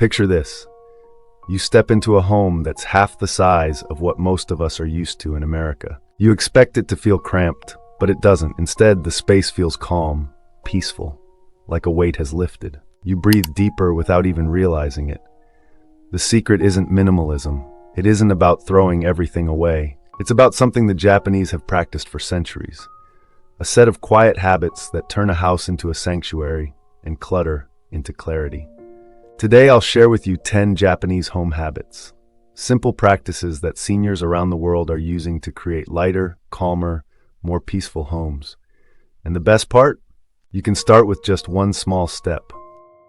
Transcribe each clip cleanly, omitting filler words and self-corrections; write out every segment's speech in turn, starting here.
Picture this. You step into a home that's half the size of what most of us are used to in America. You expect it to feel cramped, but it doesn't. Instead, the space feels calm, peaceful, like a weight has lifted. You breathe deeper without even realizing it. The secret isn't minimalism. It isn't about throwing everything away. It's about something the Japanese have practiced for centuries. A set of quiet habits that turn a house into a sanctuary and clutter into clarity. Today I'll share with you 10 Japanese home habits. Simple practices that seniors around the world are using to create lighter, calmer, more peaceful homes. And the best part? You can start with just one small step.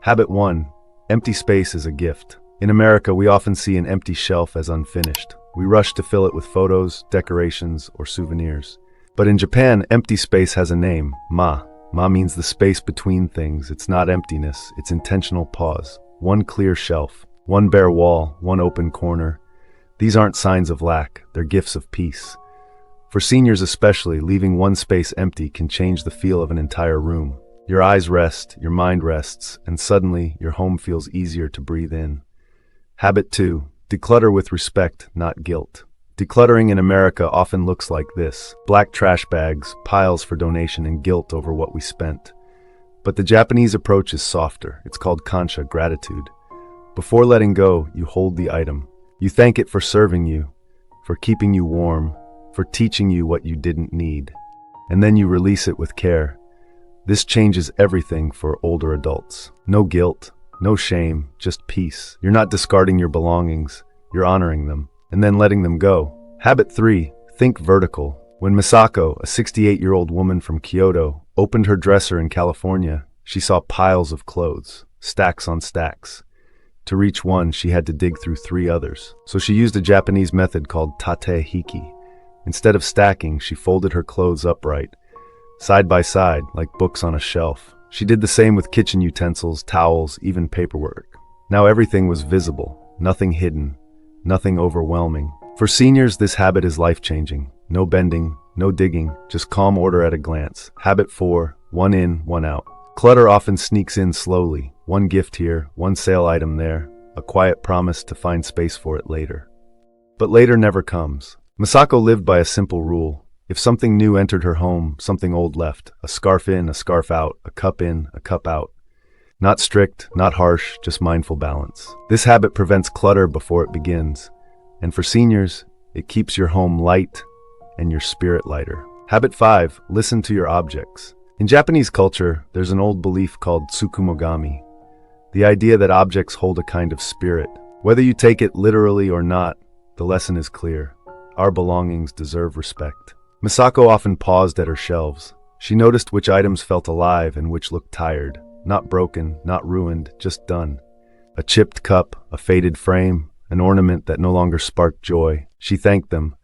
Habit 1. Empty space is a gift. In America, we often see an empty shelf as unfinished. We rush to fill it with photos, decorations, or souvenirs. But in Japan, empty space has a name, ma. Ma means the space between things. It's not emptiness, it's intentional pause. One clear shelf, one bare wall, one open corner. These aren't signs of lack, they're gifts of peace. For seniors especially, leaving one space empty can change the feel of an entire room. Your eyes rest, your mind rests, and suddenly your home feels easier to breathe in. Habit 2. Declutter with respect, not guilt. Decluttering in America often looks like this: black trash bags, piles for donation, and guilt over what we spent. But the Japanese approach is softer. It's called kansha, gratitude. Before letting go, you hold the item. You thank it for serving you, for keeping you warm, for teaching you what you didn't need. And then you release it with care. This changes everything for older adults. No guilt, no shame, just peace. You're not discarding your belongings, you're honoring them, and then letting them go. Habit 3. Think vertical. When Misako, a 68-year-old woman from Kyoto, opened her dresser in California, she saw piles of clothes, stacks on stacks. To reach one, she had to dig through 3 others. So she used a Japanese method called tate hiki. Instead of stacking, she folded her clothes upright, side by side, like books on a shelf. She did the same with kitchen utensils, towels, even paperwork. Now everything was visible, nothing hidden, nothing overwhelming. For seniors, this habit is life-changing. No bending, no digging, just calm order at a glance. Habit 4. One in, one out. Clutter often sneaks in slowly. One gift here, one sale item there, a quiet promise to find space for it later. But later never comes. Misako lived by a simple rule. If something new entered her home, something old left. A scarf in, a scarf out, a cup in, a cup out. Not strict, not harsh, just mindful balance. This habit prevents clutter before it begins. And for seniors, it keeps your home light and your spirit lighter. Habit 5. Listen to your objects. In Japanese culture, there's an old belief called tsukumogami. The idea that objects hold a kind of spirit. Whether you take it literally or not, the lesson is clear. Our belongings deserve respect. Misako often paused at her shelves. She noticed which items felt alive and which looked tired. Not broken, not ruined, just done. A chipped cup, a faded frame, an ornament that no longer sparked joy. She thanked them,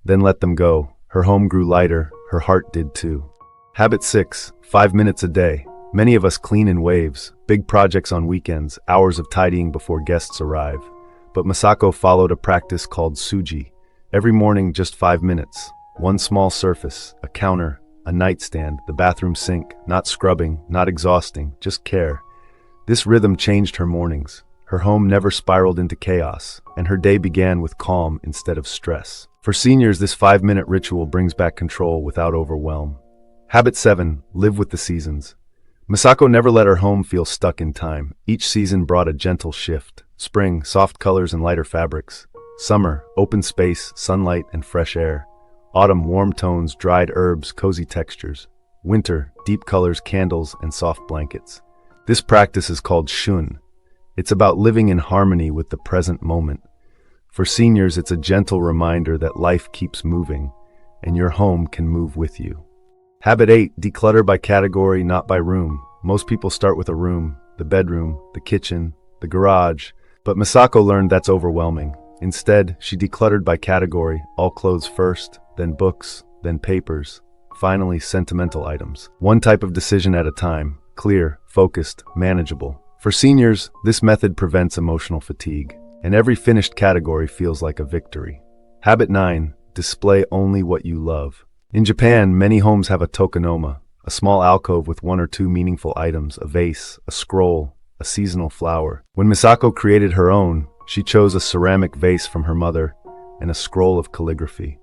then let them go. Her home grew lighter, her heart did too. Habit 6. 5 minutes a day. Many of us clean in waves, big projects on weekends, hours of tidying before guests arrive. But Misako followed a practice called Souji. Every morning, just 5 minutes. One small surface, a counter, a nightstand, the bathroom sink, not scrubbing, not exhausting, just care. This rhythm changed her mornings. Her home never spiraled into chaos, and her day began with calm instead of stress. For seniors, this 5-minute ritual brings back control without overwhelm. Habit 7. Live with the seasons. Misako never let her home feel stuck in time. Each season brought a gentle shift. Spring, soft colors and lighter fabrics. Summer, open space, sunlight and fresh air. Autumn, warm tones, dried herbs, cozy textures. Winter, deep colors, candles and soft blankets. This practice is called shun. It's about living in harmony with the present moment. For seniors, it's a gentle reminder that life keeps moving, and your home can move with you. Habit 8. Declutter by category, not by room. Most people start with a room, the bedroom, the kitchen, the garage, but Misako learned that's overwhelming. Instead, she decluttered by category, all clothes first, then books, then papers, finally sentimental items. One type of decision at a time, clear, focused, manageable. For seniors, this method prevents emotional fatigue, and every finished category feels like a victory. Habit 9. Display only what you love. In Japan, many homes have a Tokonoma, a small alcove with 1 or 2 meaningful items, a vase, a scroll, a seasonal flower. When Misako created her own, she chose a ceramic vase from her mother and a scroll of calligraphy.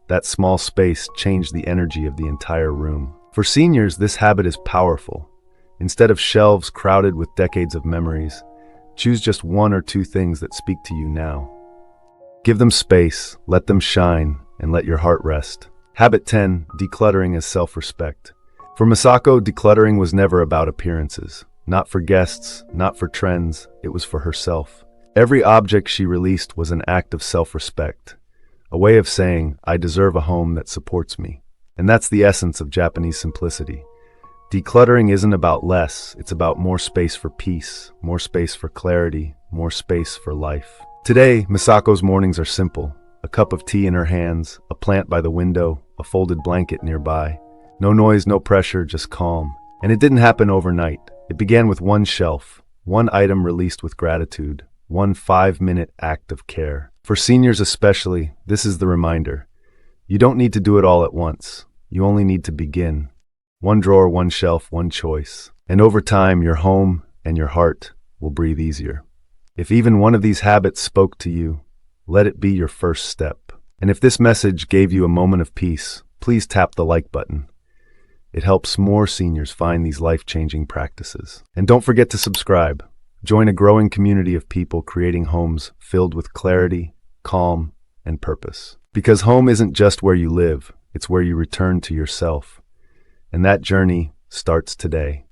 That small space changed the energy of the entire room. For seniors, this habit is powerful. Instead of shelves crowded with decades of memories, choose just one or two things that speak to you now. Give them space, let them shine, and let your heart rest. Habit 10, decluttering as self-respect. For Misako, decluttering was never about appearances. Not for guests, not for trends, it was for herself. Every object she released was an act of self-respect, a way of saying, I deserve a home that supports me. And that's the essence of Japanese simplicity. Decluttering isn't about less, it's about more space for peace, more space for clarity, more space for life. Today, Misako's mornings are simple. A cup of tea in her hands, a plant by the window, a folded blanket nearby. No noise, no pressure, just calm. And it didn't happen overnight. It began with one shelf, one item released with gratitude, one 5-minute act of care. For seniors especially, this is the reminder. You don't need to do it all at once. You only need to begin. One drawer, one shelf, one choice. And over time, your home and your heart will breathe easier. If even one of these habits spoke to you, let it be your first step. And if this message gave you a moment of peace, please tap the like button. It helps more seniors find these life-changing practices. And don't forget to subscribe. Join a growing community of people creating homes filled with clarity, calm, and purpose. Because home isn't just where you live, it's where you return to yourself. And that journey starts today.